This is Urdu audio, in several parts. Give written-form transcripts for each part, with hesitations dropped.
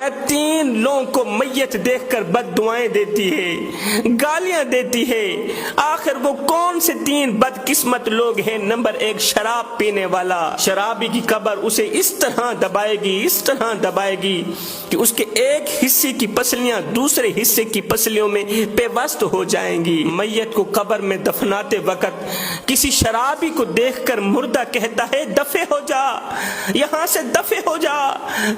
فرمایا 3 لوگوں کو میت دیکھ کر بد دعائیں دیتی ہے، گالیاں دیتی ہے۔ آخر وہ کون سے 3 بدقسمت لوگ ہیں؟ نمبر 1 شراب پینے والا۔ شرابی کی قبر اسے اس طرح دبائے گی، اس طرح دبائے گی کہ اس کے ایک حصے کی پسلیاں دوسرے حصے کی پسلیوں میں پیوست ہو جائیں گی۔ میت کو قبر میں دفناتے وقت کسی شرابی کو دیکھ کر مردہ کہتا ہے دفع ہو جا، یہاں سے دفع ہو جا،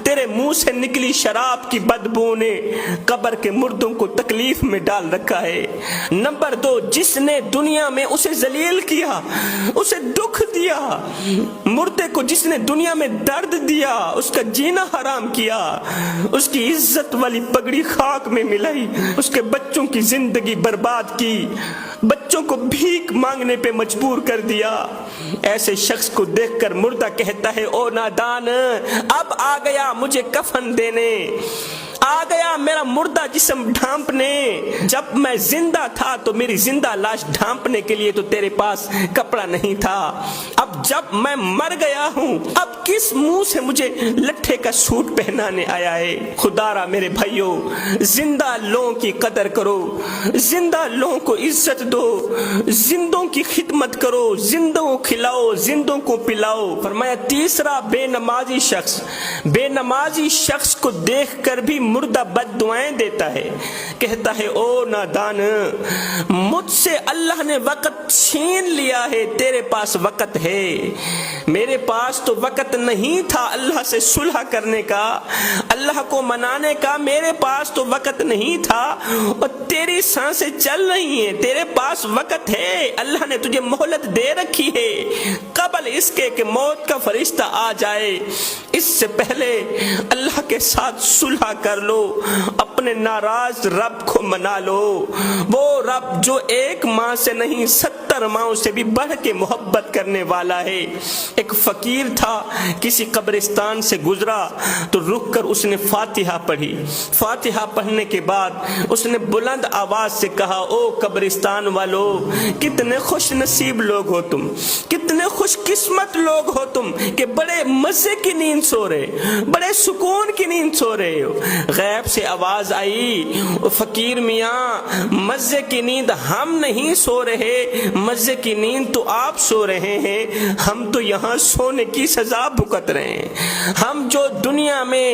تیرے منہ سے نکلی شراب کی بدبو نے قبر کے مردوں کو تکلیف میں ڈال رکھا ہے۔ نمبر 2 جس نے دنیا میں اسے ذلیل کیا، اسے دکھ دیا، مردے کو جس نے دنیا میں درد دیا، اس کا جینا حرام کیا، اس کی عزت والی پگڑی خاک میں ملائی، اس کے بچوں کی زندگی برباد کی، بچوں کو بھیک مانگنے پہ مجبور کر دیا، ایسے شخص کو دیکھ کر مردہ کہتا ہے او نادان، اب آ گیا مجھے کفن دینے، آ گیا میرا مردہ جسم ڈھانپنے، جب میں زندہ تھا تو میری زندہ لاش ڈھانپنے کے لیے تو تیرے پاس کپڑا نہیں تھا، اب جب میں مر گیا ہوں اب کس منہ سے مجھے لٹھے کا سوٹ پہنانے آیا ہے؟ خدا را میرے بھائیوں، زندہ لوگوں کی قدر کرو، زندہ لوگوں کو عزت دو، زندوں کی خدمت کرو، زندوں کو کھلاؤ، زندوں کو پلاؤ۔ فرمایا تیسرا بے نمازی شخص، بے نمازی شخص کو دیکھ کر بھی مردہ بد دعائیں دیتا ہے، کہتا ہے او نادان، مجھ سے اللہ نے وقت چھین لیا ہے، تیرے پاس وقت ہے، میرے پاس تو وقت نہیں تھا اللہ سے صلح کرنے کا، اللہ کو منانے کا، میرے پاس تو وقت نہیں تھا، اور تیری سانسیں چل رہی ہیں، تیرے پاس وقت ہے، اللہ نے تجھے مہلت دے رکھی ہے، قبل اس کے کہ موت کا فرشتہ آ جائے اس سے پہلے اللہ کے ساتھ صلح کر لو، اپنے ناراض رب کو منا لو، وہ رب جو 1 ماہ سے نہیں 70 ماہوں سے بھی بڑھ کے محبت کرنے والا ہے۔ ایک فقیر تھا، کسی قبرستان سے گزرا تو رک کر اس نے فاتحہ پڑھی، فاتحہ پڑھنے کے بعد اس نے بلند آواز سے کہا او قبرستان والو، کتنے خوش نصیب لوگ ہو تم، کتنے خوش قسمت لوگ ہو تم کہ بڑے مزے کی نیند سو رہے، بڑے سکون کی نیند سو رہے ہو۔ غیب سے آواز آئی فقیر میاں مزے کی نیند ہم نہیں سو رہے، مزے کی نیند تو آپ سو رہے ہیں، ہم تو یہاں سونے کی سزا بھگت رہے ہیں۔ ہم جو دنیا میں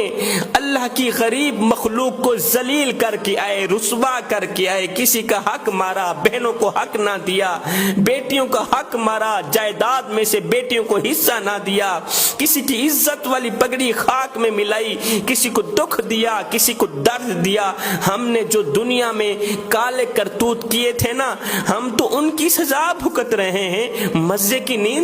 اللہ کی غریب مخلوق کو ذلیل کر کے آئے، رسوا کر کے آئے، کسی کا حق مارا، بہنوں کو حق نہ دیا، بیٹیوں کا حق مارا، جائیداد میں سے بیٹیوں کو حصہ نہ دیا، کسی کی عزت والی پگڑی خاک میں ملائی، کسی کو دکھ دیا، کسی کو درد دیا، ہم نے جو دنیا میں کالے کرتوت کیے تھے نا، ہم تو ان کی سزا بھگت رہے ہیں، مزے کی نیند